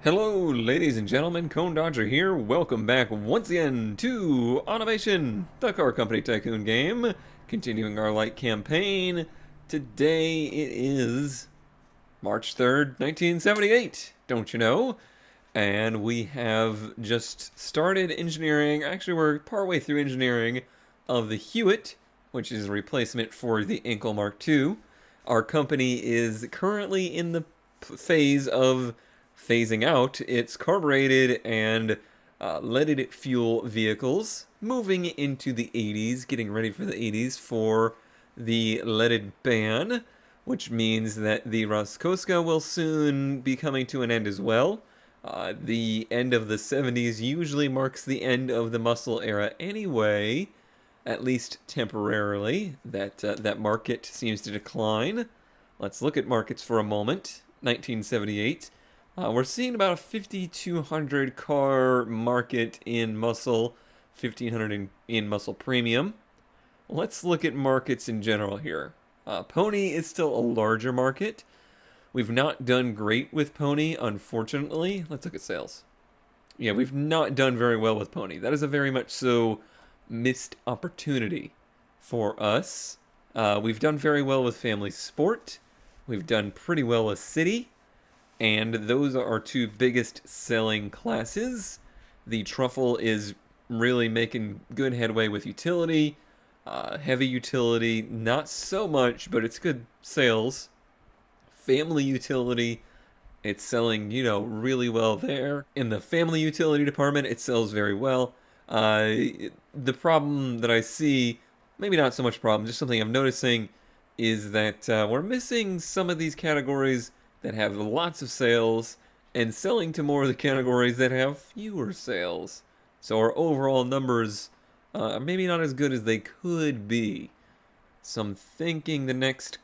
Hello, ladies and gentlemen, Cone Dodger here. Welcome back once again to Automation, the car company tycoon game. Continuing our Lite campaign. Today it is March 3rd, 1978, don't you know? And we have just started engineering. Actually, we're partway through engineering of the Hewitt, which is a replacement for the Enkel Mark II. Our company is currently in the phase of phasing out its carbureted and leaded fuel vehicles, moving into the 80s, getting ready for the 80s for the leaded ban, which means that the Roscoska will soon be coming to an end as well. The end of the 70s usually marks the end of the muscle era anyway, at least temporarily. That market seems to decline. Let's look at markets for a moment. 1978. We're seeing about a 5,200 car market in muscle, 1,500 in muscle premium. Let's look at markets in general here. Pony is still a larger market. We've not done great with Pony, unfortunately. Let's look at sales. Yeah, we've not done very well with Pony. That is a very much so missed opportunity for us. We've done very well with Family Sport. We've done pretty well with City. And those are our two biggest selling classes. The Truffle is really making good headway with utility. Heavy utility, not so much, but it's good sales. Family utility, it's selling, really well there. In the family utility department, it sells very well. The problem that I see, maybe not so much problem, just something I'm noticing, is that we're missing some of these categories that have lots of sales and selling to more of the categories that have fewer sales. So our overall numbers are maybe not as good as they could be. So I'm thinking the next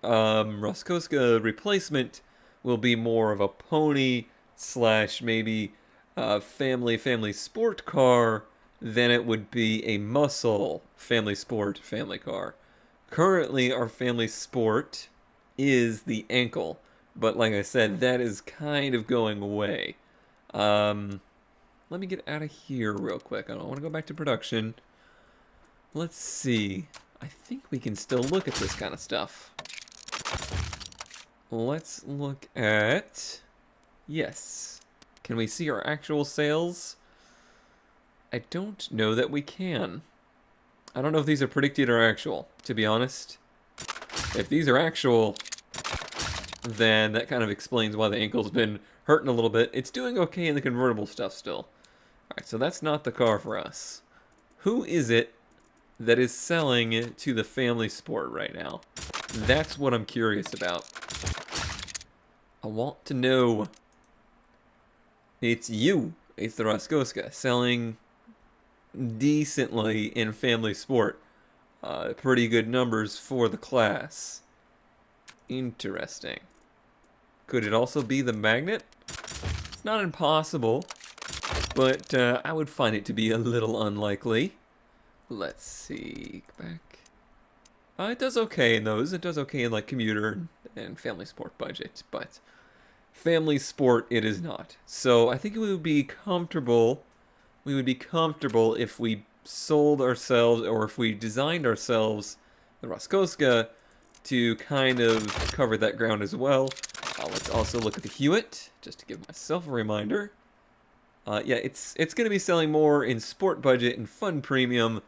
Roscoska replacement will be more of a pony slash maybe family sport car than it would be a muscle family sport family car. Currently, our family sport is the ankle. But like I said, that is kind of going away. Let me get out of here real quick. I don't want to go back to production. Let's see. I think we can still look at this kind of stuff. Let's look at... Yes. Can we see our actual sales? I don't know that we can. I don't know if these are predicted or actual, to be honest. If these are actual, then that kind of explains why the ankle's been hurting a little bit. It's doing okay in the convertible stuff still. Alright, so that's not the car for us. Who is it that is selling to the family sport right now? That's what I'm curious about. I want to know. It's you. It's the Roscoska selling decently in family sport. Pretty good numbers for the class. Interesting. Could it also be the magnet? It's not impossible, but I would find it to be a little unlikely. Let's see. Back. It does okay in those. It does okay in like commuter and family sport budget, but family sport it is not. So I think we would be comfortable. We would be comfortable if we sold ourselves or if we designed ourselves the Roscoska to kind of cover that ground as well. Let's also look at the Hewitt, just to give myself a reminder. Yeah, it's going to be selling more in sport budget and fun premium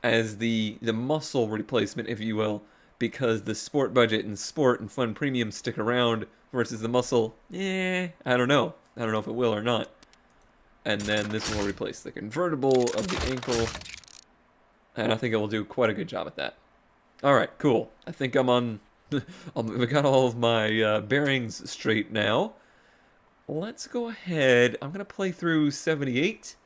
as the muscle replacement, if you will, because the sport budget and sport and fun premium stick around versus the muscle, I don't know. I don't know if it will or not. And then this will replace the convertible of the ankle, and I think it will do quite a good job at that. Alright, cool. I think I'm on... I got all of my bearings straight now. Let's go ahead. I'm going to play through 78.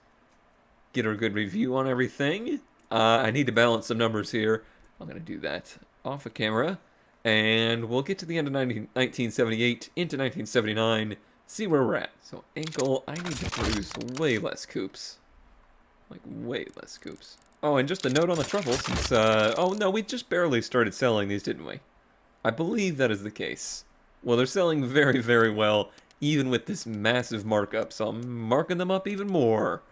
Get a good review on everything. I need to balance some numbers here. I'm going to do that off of camera. And we'll get to the end of 1978 into 1979. See where we're at. So, ankle, I need to produce way less coupes. Like, way less coupes. Oh, and just a note on the truffle, since, oh no, we just barely started selling these, didn't we? I believe that is the case. Well, they're selling very, very well, even with this massive markup. So I'm marking them up even more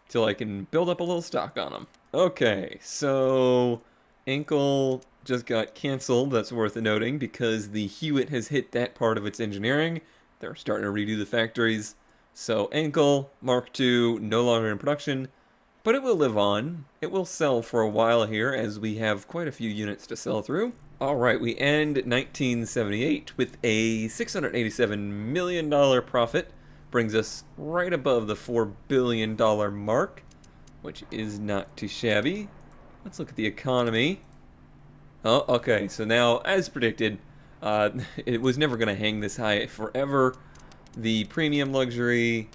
till I can build up a little stock on them. Okay, so Ankle just got canceled. That's worth noting because the Hewitt has hit that part of its engineering. They're starting to redo the factories. So Ankle, Mark II, no longer in production, but it will live on. It will sell for a while here as we have quite a few units to sell through. Alright, we end 1978 with a $687 million profit. Brings us right above the $4 billion mark, which is not too shabby. Let's look at the economy. Oh, okay, so now, as predicted, it was never going to hang this high forever. The premium luxury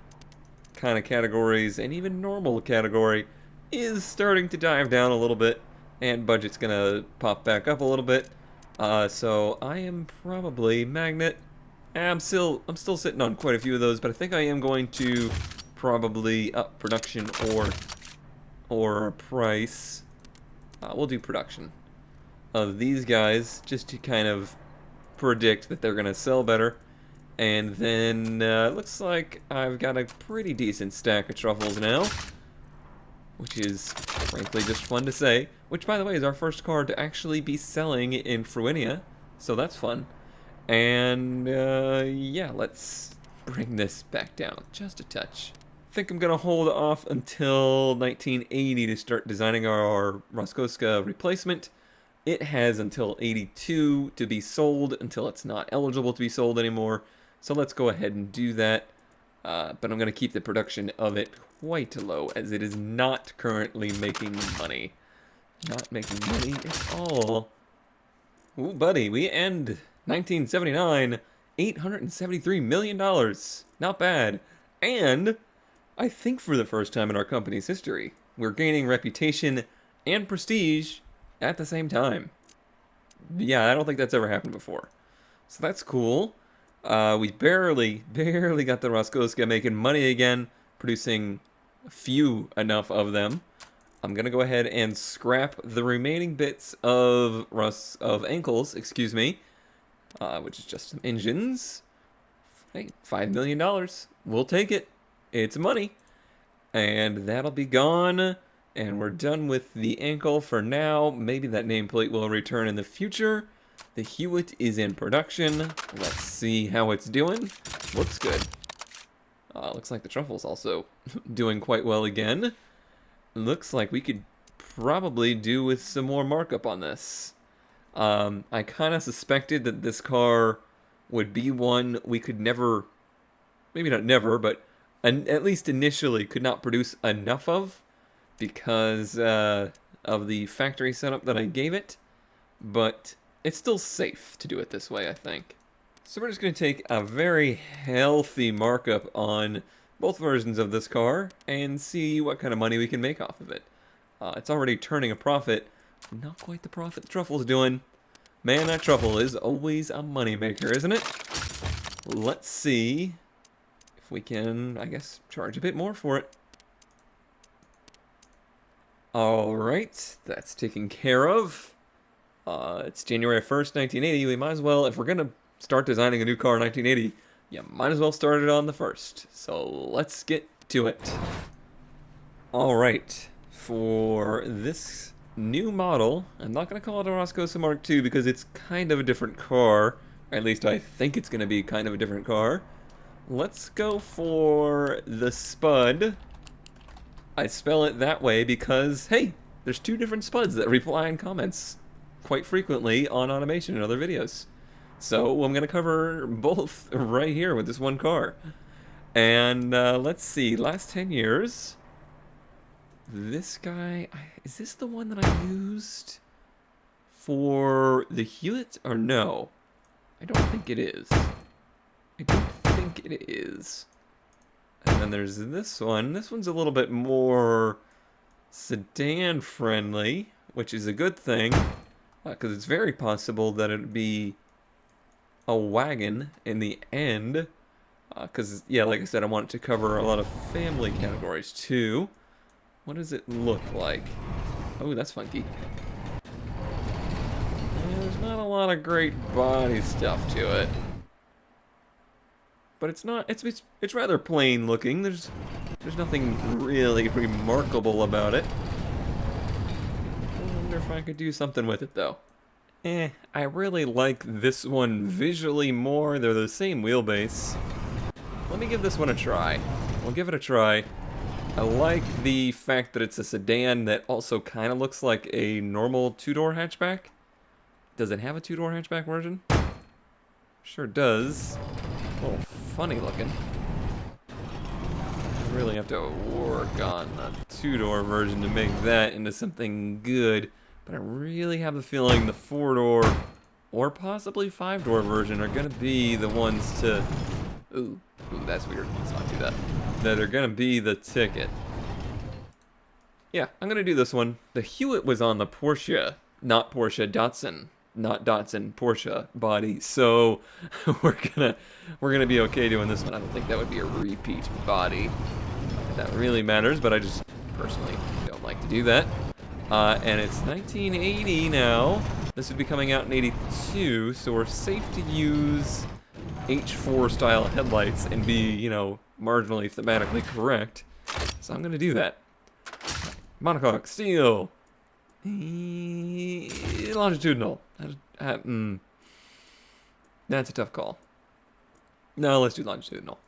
kind of categories, and even normal category, is starting to dive down a little bit, and budget's going to pop back up a little bit. So I am probably Magnet. I'm still sitting on quite a few of those, but I think I am going to probably up production or price. We'll do production of these guys just to kind of predict that they're going to sell better. And then looks like I've got a pretty decent stack of truffles now, which is frankly just fun to say. Which, by the way, is our first card to actually be selling in Fruinia, so that's fun. And yeah, let's bring this back down just a touch. I think I'm gonna hold off until 1980 to start designing our Roscoska replacement. It has until 82 to be sold until it's not eligible to be sold anymore. So let's go ahead and do that. But I'm going to keep the production of it quite low as it is not currently making money. Not making money at all. Ooh, buddy, we end 1979, $873 million. Not bad. And I think for the first time in our company's history, we're gaining reputation and prestige at the same time. Yeah, I don't think that's ever happened before. So that's cool. We barely got the Roscoska making money again, producing a few enough of them. I'm gonna go ahead and scrap the remaining bits of Ankles, excuse me, which is just some engines. Hey, $5 million. We'll take it. It's money. And that'll be gone. And we're done with the Ankle for now. Maybe that nameplate will return in the future. The Hewitt is in production. Let's see how it's doing. Looks good. Looks like the Truffle's also doing quite well again. Looks like we could probably do with some more markup on this. I kind of suspected that this car would be one we could never, maybe not never, but at least initially could not produce enough of because of the factory setup that I gave it. But it's still safe to do it this way, I think. So we're just going to take a very healthy markup on both versions of this car and see what kind of money we can make off of it. It's already turning a profit. Not quite the profit the Truffle's doing. Man, that Truffle is always a moneymaker, isn't it? Let's see if we can, I guess, charge a bit more for it. Alright, that's taken care of. It's January 1st, 1980. We might as well, if we're going to start designing a new car in 1980, you might as well start it on the 1st. So let's get to it. Alright, for this new model, I'm not going to call it a Roscosa Mark II because it's kind of a different car. Or at least I think it's going to be kind of a different car. Let's go for the Spud. I spell it that way because, hey, there's two different Spuds that reply in comments quite frequently on Automation and other videos. So I'm going to cover both right here with this one car. And let's see, last 10 years, this guy, is this the one that I used for the Hewitt or no? I don't think it is. I don't think it is. And then there's this one. This one's a little bit more sedan friendly, which is a good thing. Because it's very possible that it'd be a wagon in the end. Because, yeah, like I said, I want it to cover a lot of family categories, too. What does it look like? Oh, that's funky. There's not a lot of great body stuff to it. but it's not. It's rather plain looking. There's nothing really remarkable about it. I wonder if I could do something with it though. I really like this one visually more. They're the same wheelbase. Let me give this one a try. We'll give it a try. I like the fact that it's a sedan that also kind of looks like a normal two-door hatchback. Does it have a two-door hatchback version? Sure does. A little funny looking. I really have to work on the two-door version to make that into something good. But I really have the feeling the four-door or possibly five-door version are going to be the ones to... Ooh, that's weird. Let's not do that. That are going to be the ticket. Yeah, I'm going to do this one. The Hewitt was on the Porsche, not Porsche Datsun. Not Datsun, Porsche body. So we're gonna be okay doing this one. I don't think that would be a repeat body. That really matters, but I just personally don't like to do that. And it's 1980 now. This would be coming out in 82, so we're safe to use H4 style headlights and be, you know, marginally thematically correct. So I'm gonna do that. Monocoque, steel. Longitudinal. That's a tough call. No, let's do longitudinal.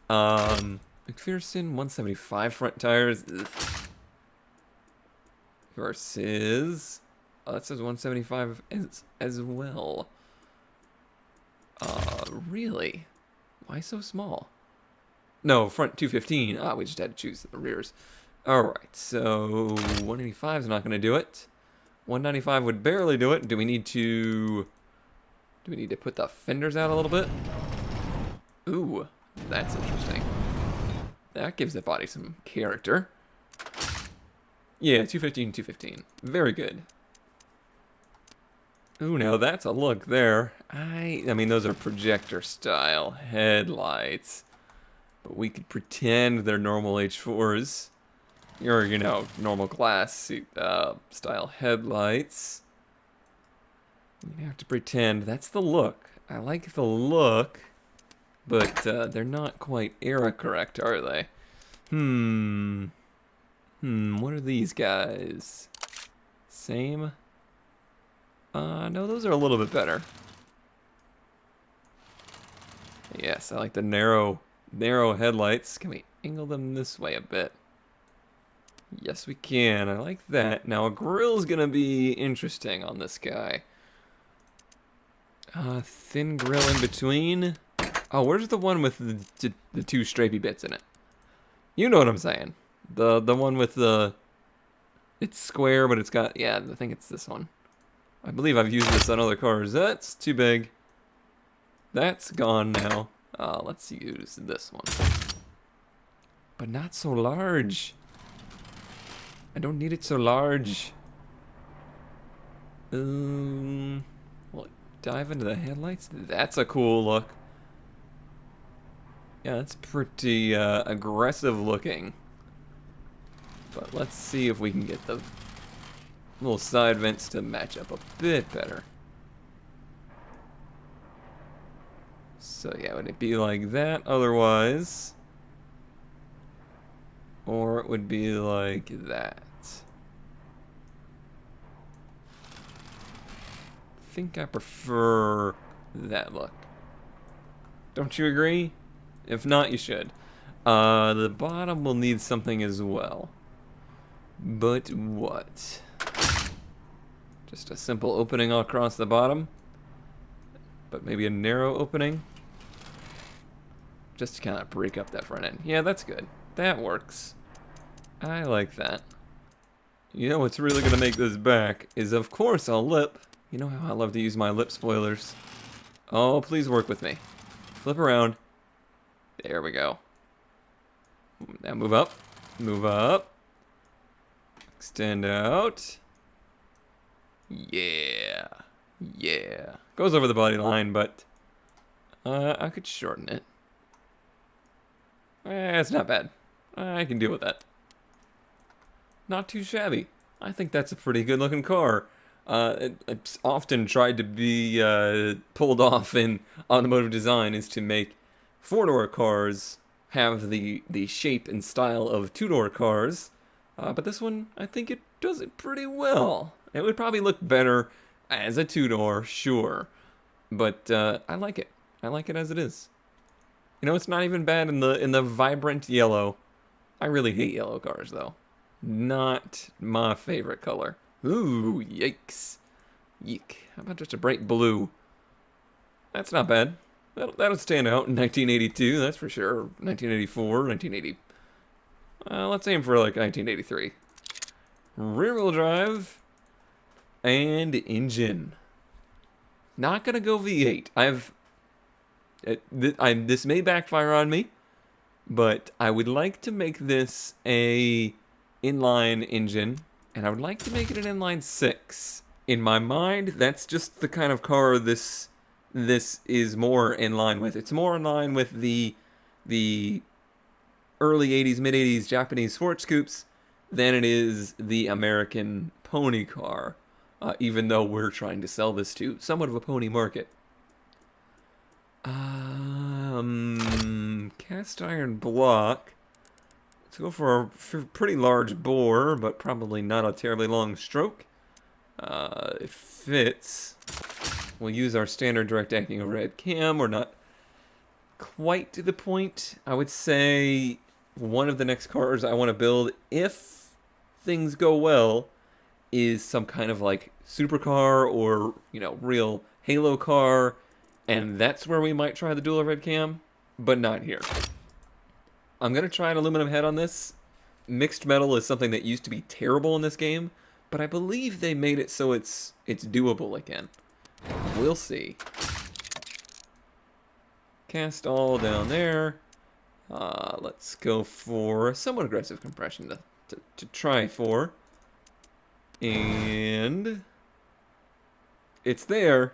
McPherson 175 front tires. Ugh. Versus... Oh, that says 175 as well. Really? Why so small? No, front 215. Ah, we just had to choose the rears. Alright, so 185 is not going to do it. 195 would barely do it. Do we need to put the fenders out a little bit? Ooh, that's interesting. That gives the body some character. Yeah, 215, 215. Very good. Ooh, now that's a look there. I mean, those are projector style headlights. But we could pretend they're normal H4s. Or, you know, normal glass style headlights. We have to pretend that's the look. I like the look, but they're not quite era correct, are they? What are these guys? Same? No, those are a little bit better. Yes, I like the narrow headlights. Can we angle them this way a bit? Yes, we can. I like that. Now, a grill's gonna be interesting on this guy. Thin grill in between. Oh, where's the one with the two strapey bits in it? You know what I'm saying. The one with the... It's square, but it's got... Yeah, I think it's this one. I believe I've used this on other cars. That's too big. That's gone now. Let's use this one. But not so large. I don't need it so large. Well, dive into the headlights? That's a cool look. Yeah, that's pretty aggressive looking. But let's see if we can get the little side vents to match up a bit better. So yeah, would it be like that otherwise? Or it would be like that. I think I prefer that look. Don't you agree? If not, you should. The bottom will need something as well. But what? Just a simple opening across the bottom? But maybe a narrow opening? Just to kind of break up that front end. Yeah, that's good. That works. I like that. You know what's really going to make this back is, of course, a lip. You know how I love to use my lip spoilers. Oh, please work with me. Flip around. There we go. Now move up. Move up. Extend out. Yeah. Yeah. Goes over the body line, but I could shorten it. It's not bad. I can deal with that. Not too shabby. I think that's a pretty good looking car. It's often tried to be pulled off in automotive design is to make Four-door cars have the shape and style of two-door cars, but this one, I think it does it pretty well. It would probably look better as a two-door, sure, but I like it. I like it as it is. You know, it's not even bad in the vibrant yellow. I really hate yellow cars, though. Not my favorite color. Ooh, yikes. Yeek. How about just a bright blue? That's not bad. That'll stand out in 1982, that's for sure. 1984, 1980. Let's aim for like 1983. Rear-wheel drive and engine. Not gonna go V8. This may backfire on me, but I would like to make this a inline engine, and I would like to make it an inline 6. In my mind, that's just the kind of car this is more in line with. It's more in line with the early 80s, mid 80s Japanese sports coupes than it is the American pony car, even though we're trying to sell this to somewhat of a pony market. Cast iron block. Let's go for a pretty large bore, but probably not a terribly long stroke. It fits. We'll use our standard direct acting overhead cam. We're not quite to the point. I would say one of the next cars I want to build, if things go well, is some kind of like supercar or, you know, real Halo car. And that's where we might try the dual overhead cam, but not here. I'm going to try an aluminum head on this. Mixed metal is something that used to be terrible in this game, but I believe they made it so it's doable again. We'll see. Cast all down there. Let's go for somewhat aggressive compression to try for. And it's there,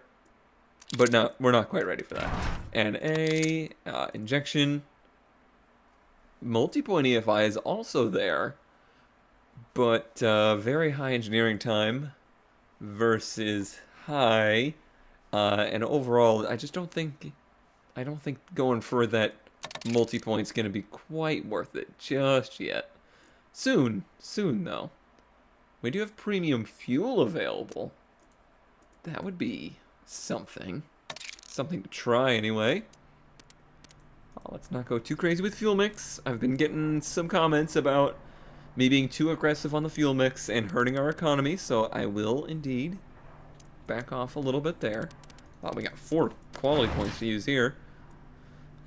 but we're not quite ready for that. And injection. Multi-point EFI is also there, but very high engineering time versus high, and overall, I don't think going for that multi-point's gonna be quite worth it just yet. Soon though. We do have premium fuel available. That would be something to try anyway. Let's not go too crazy with fuel mix. I've been getting some comments about me being too aggressive on the fuel mix and hurting our economy, so I will indeed back off a little bit there. We got 4 quality points to use here.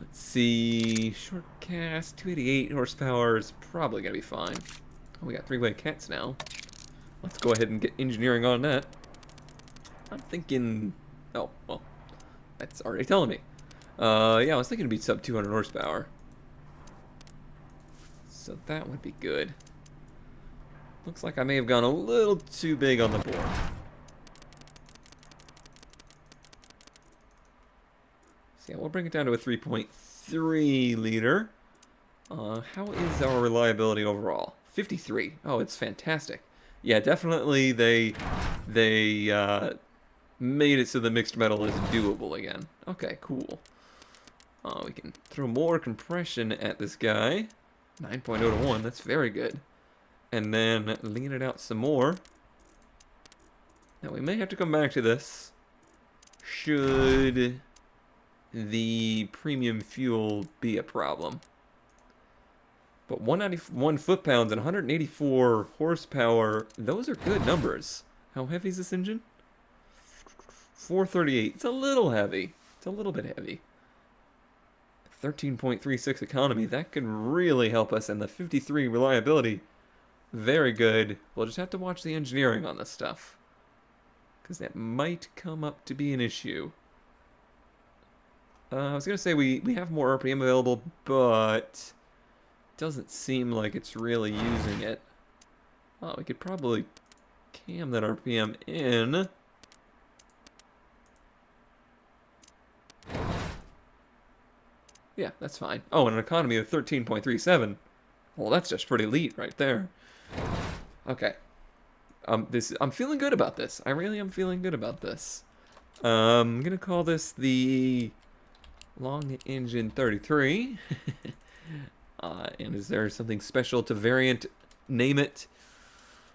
Let's see, short cast, 288 horsepower is probably gonna be fine. Oh, we got 3-way cats now. Let's go ahead and get engineering on that. I'm thinking, oh, well, that's already telling me. Yeah, I was thinking it'd be sub 200 horsepower. So that would be good. Looks like I may have gone a little too big on the board. So yeah, we'll bring it down to a 3.3 liter. How is our reliability overall? 53. Oh, it's fantastic. Yeah, definitely they made it so the mixed metal is doable again. Okay, cool. We can throw more compression at this guy. 9.0 to 1, that's very good. And then lean it out some more. Now we may have to come back to this should the premium fuel be a problem. But 191 foot-pounds and 184 horsepower, those are good numbers. How heavy is this engine? 438. It's a little heavy. It's a little bit heavy. 13.36 economy. That could really help us. And the 53 reliability, very good. We'll just have to watch the engineering on this stuff, because that might come up to be an issue. I was going to say we have more RPM available, but it doesn't seem like it's really using it. Oh, we could probably cam that RPM in. Yeah, that's fine. Oh, and an economy of 13.37. Well, that's just pretty elite right there. Okay. I'm feeling good about this. I really am feeling good about this. I'm gonna call this the Long engine 33. And is there something special to variant name it?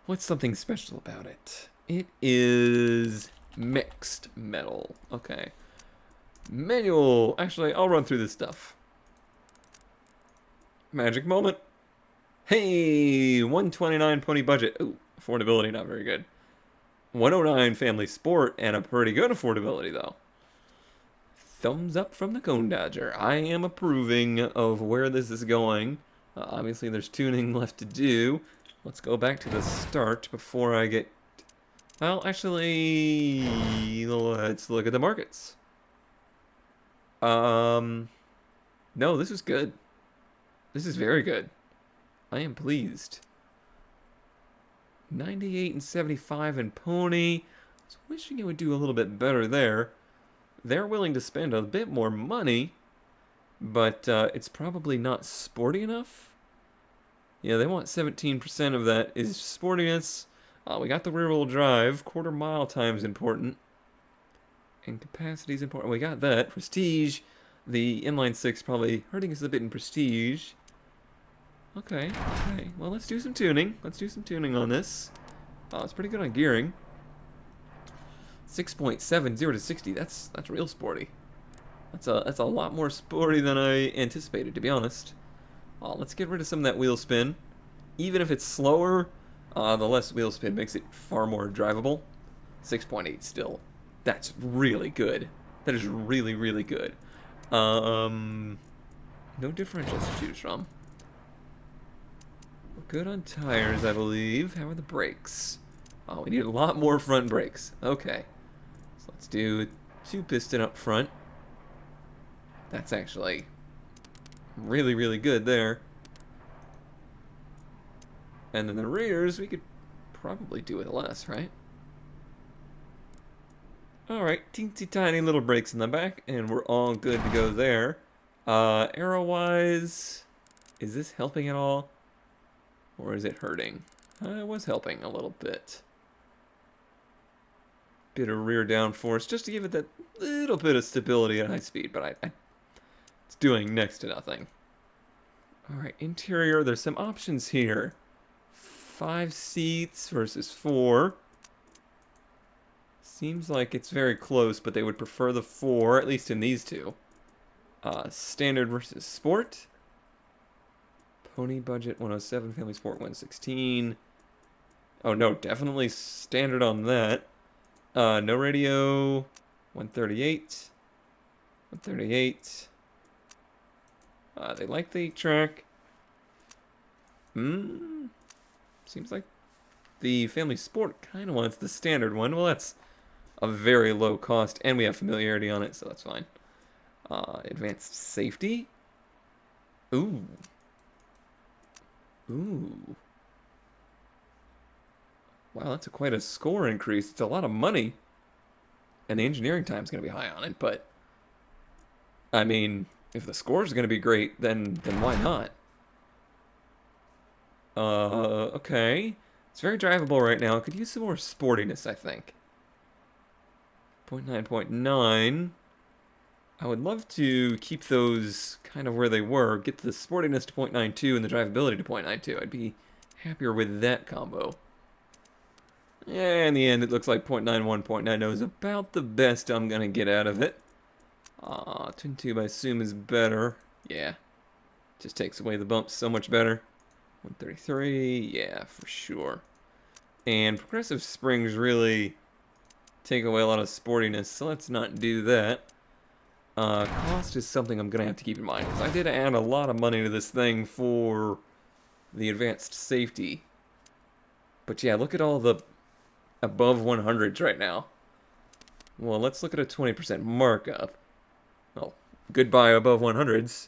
What's something special about it? It is mixed metal. Okay. Manual. Actually, I'll run through this stuff. Magic moment. Hey, 129 pony budget. Ooh, affordability not very good. 109 family sport and a pretty good affordability though. Thumbs up from the Cone Dodger. I am approving of where this is going. Obviously, there's tuning left to do. Let's go back to the start before I get... Well, actually, let's look at the markets. No, this is good. This is very good. I am pleased. 98 and 75 in Pony. I was wishing it would do a little bit better there. They're willing to spend a bit more money, but it's probably not sporty enough. Yeah, they want 17% of that is sportiness. We got the rear-wheel drive. Quarter mile time is important. And capacity is important. We got that. Prestige. The inline 6 probably hurting us a bit in prestige. Okay, okay. Well, let's do some tuning. Let's do some tuning on this. It's pretty good on gearing. 6.7, 0 to 60. That's real sporty. That's a lot more sporty than I anticipated, to be honest. Let's get rid of some of that wheel spin. Even if it's slower, the less wheel spin makes it far more drivable. 6.8 still. That's really good. That is really, really good. No differentials to choose from. We're good on tires, I believe. How are the brakes? Oh, we need a lot more front brakes. Okay. So let's do 2 piston up front. That's actually really, really good there. And then the rears, we could probably do with less, right? Alright, teensy tiny little brakes in the back, and we're all good to go there. Arrow-wise, is this helping at all? Or is it hurting? It was helping a little bit. Bit of rear downforce, just to give it that little bit of stability at high speed, but it's doing next to nothing. Alright, interior, there's some options here. 5 seats versus 4. Seems like it's very close, but they would prefer the 4, at least in these two. Standard versus sport. Pony budget 107, family sport 116. Oh no, definitely standard on that. No radio 138. 138. They like the 8-track. Seems like the family sport kind of wants the standard one. Well, that's a very low cost, and we have familiarity on it, so that's fine. Advanced safety. Ooh. Ooh. Wow, that's quite a score increase. It's a lot of money. And the engineering time's going to be high on it, but... I mean, if the score's going to be great, then why not? Okay. It's very drivable right now. Could use some more sportiness, I think. 0.9.9. I would love to keep those kind of where they were. Get the sportiness to 0.92 and the drivability to 0.92. I'd be happier with that combo. Yeah, in the end, it looks like 0.91, 0.90 is about the best I'm going to get out of it. Twin tube, I assume, is better. Yeah. Just takes away the bumps so much better. 133, yeah, for sure. And progressive springs really take away a lot of sportiness, so let's not do that. Cost is something I'm going to have to keep in mind, because I did add a lot of money to this thing for the advanced safety. But yeah, look at all the above 100s right now. Well, let's look at a 20% markup. Well, goodbye above 100s.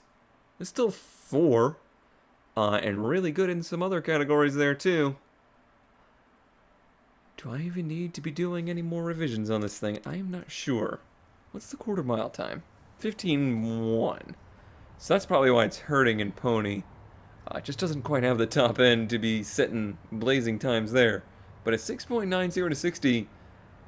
It's still 4. And really good in some other categories there, too. Do I even need to be doing any more revisions on this thing? I am not sure. What's the quarter mile time? 15.1. So that's probably why it's hurting in Pony. It just doesn't quite have the top end to be setting blazing times there. But at 6.90 to 60,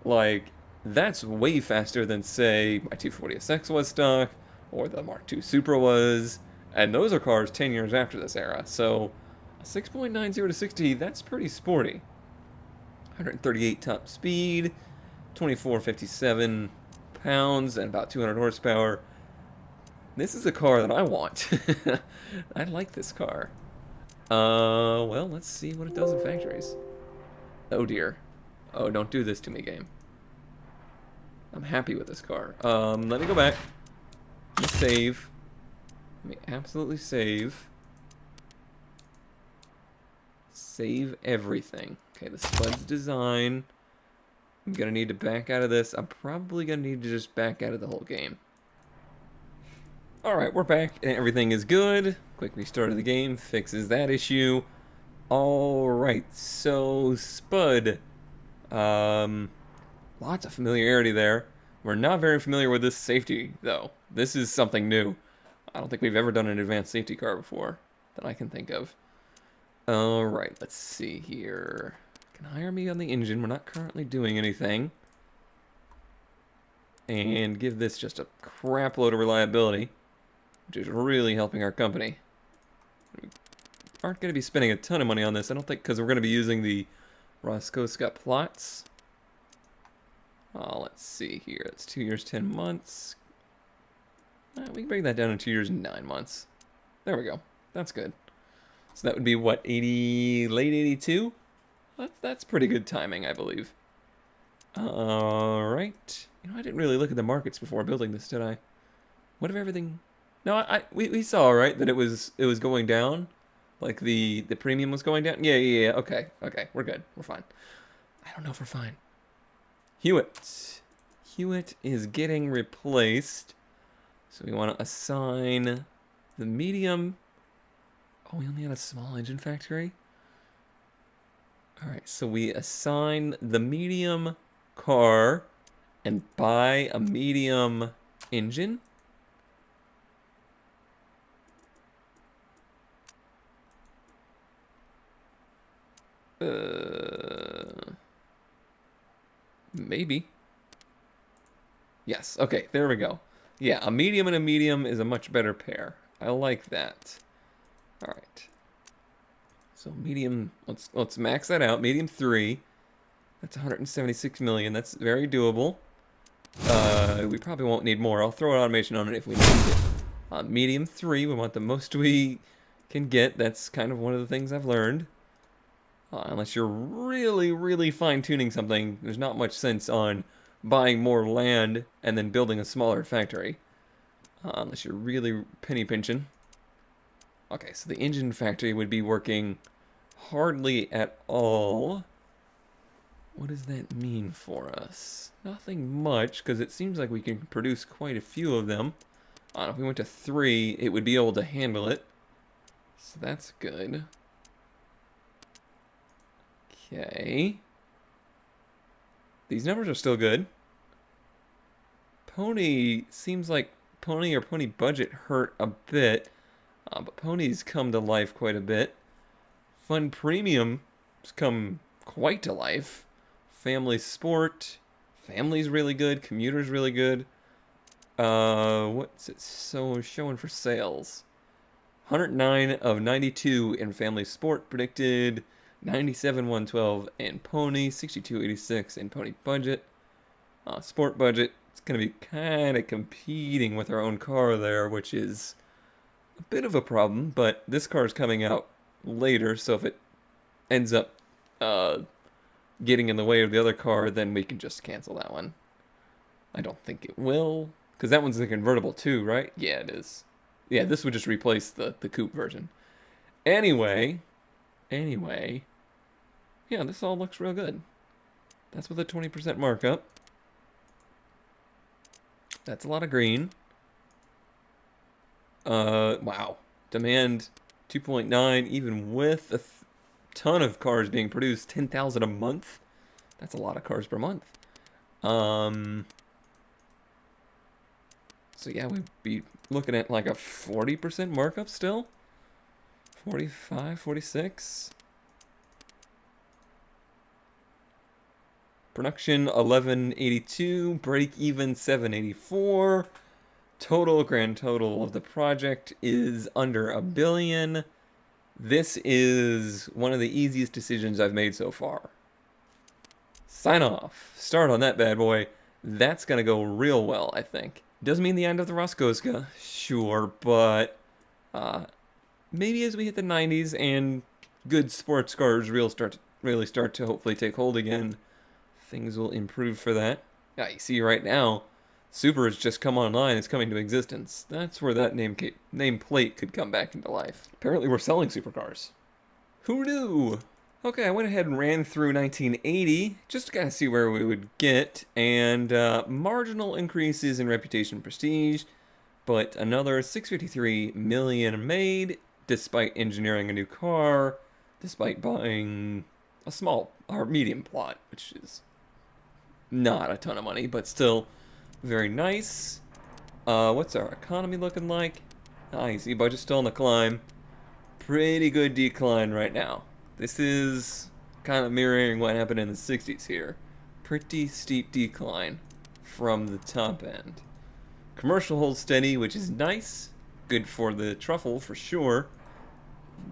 like, that's way faster than, say, my 240SX was stock, or the Mark II Supra was, and those are cars 10 years after this era. So a 6.90 to 60, that's pretty sporty. 138 top speed, 2457 pounds, and about 200 horsepower. This is a car that I want. I like this car. Well, let's see what it does in factories. Oh dear. Oh, don't do this to me, game. I'm happy with this car. Let me go back. Let me save. Let me absolutely save. Save everything. Okay, the Spud's design. I'm gonna need to back out of this. I'm probably gonna need to just back out of the whole game. Alright, we're back and everything is good. Quick restart of the game fixes that issue. Alright, so Spud. Lots of familiarity there. We're not very familiar with this safety, though. This is something new. I don't think we've ever done an advanced safety car before that I can think of. Alright, let's see here. Can hire me on the engine. We're not currently doing anything. And give this just a crap load of reliability, which is really helping our company. We aren't going to be spending a ton of money on this, I don't think, because we're going to be using the Roscoe plots. Let's see here. That's 2 years, 10 months. We can bring that down to 2 years and 9 months. There we go. That's good. So that would be, what, 80, late 82? That's pretty good timing, I believe. Alright. You know, I didn't really look at the markets before building this, did I? What if everything... No, we saw, right, that it was going down? Like the premium was going down? Yeah. Okay, we're good. We're fine. I don't know if we're fine. Hewitt. Hewitt is getting replaced. So we want to assign the medium. Oh, we only had a small engine factory? Alright, so we assign the medium car and buy a medium engine? Maybe. Yes, okay, there we go. Yeah, a medium and a medium is a much better pair. I like that. Alright. So medium, let's max that out. Medium 3. That's 176 million. That's very doable. We probably won't need more. I'll throw an automation on it if we need it. Medium 3, we want the most we can get. That's kind of one of the things I've learned. Unless you're really, really fine-tuning something, there's not much sense on buying more land and then building a smaller factory. Unless you're really penny pinching. Okay, so the engine factory would be working hardly at all. What does that mean for us? Nothing much, because it seems like we can produce quite a few of them. If we went to 3, it would be able to handle it. So that's good. Okay. These numbers are still good. Pony seems like Pony or Pony budget hurt a bit. But Pony's come to life quite a bit. Fun Premium has come quite to life. Family Sport. Family's really good. Commuter's really good. What's it showing for sales? 109 of 92 in Family Sport predicted. 97 112 in Pony. 62 86 in Pony budget. Sport budget. It's going to be kind of competing with our own car there, which is a bit of a problem, but this car is coming out later, so if it ends up getting in the way of the other car, then we can just cancel that one. I don't think it will, because that one's the convertible too, right? Yeah, it is. Yeah, this would just replace the coupe version. Anyway, yeah, this all looks real good. That's with a 20% markup. That's a lot of green. Wow. Demand 2.9, even with a ton of cars being produced, 10,000 a month. That's a lot of cars per month. So yeah, we'd be looking at like a 40% markup still. 45, 46. Production 1182, break even 784. grand total of the project is under $1 billion. This is one of the easiest decisions I've made so far. Sign off. Start on that bad boy. That's gonna go real well, I think. Doesn't mean the end of the Roscoska, sure, but maybe as we hit the 90s and good sports cars really start to hopefully take hold again, things will improve for that. Yeah, you see right now, Super has just come online, it's coming to existence. That's where that nameplate could come back into life. Apparently we're selling supercars. Who knew? Okay, I went ahead and ran through 1980, just to kind of see where we would get, and marginal increases in reputation and prestige, but another 653 million made, despite engineering a new car, despite buying a small or medium plot, which is not a ton of money, but still very nice. What's our economy looking like? Nice, budget's still on the climb. Pretty good decline right now. This is kind of mirroring what happened in the 60s here. Pretty steep decline from the top end. Commercial holds steady, which is nice. Good for the truffle for sure.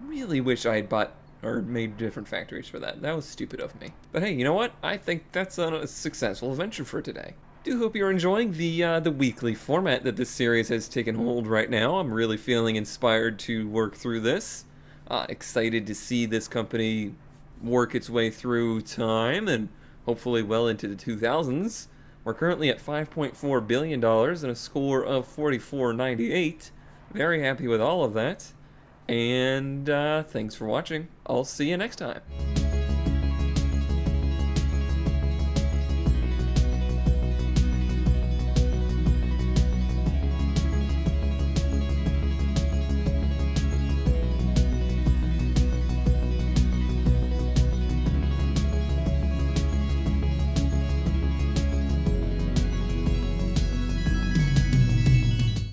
Really wish I had bought or made different factories for that. That was stupid of me. But hey, you know what? I think that's a successful adventure for today. Do hope you're enjoying the weekly format that this series has taken hold right now. I'm really feeling inspired to work through this. Excited to see this company work its way through time and hopefully well into the 2000s. We're currently at $5.4 billion and a score of 44.98. Very happy with all of that. And thanks for watching. I'll see you next time.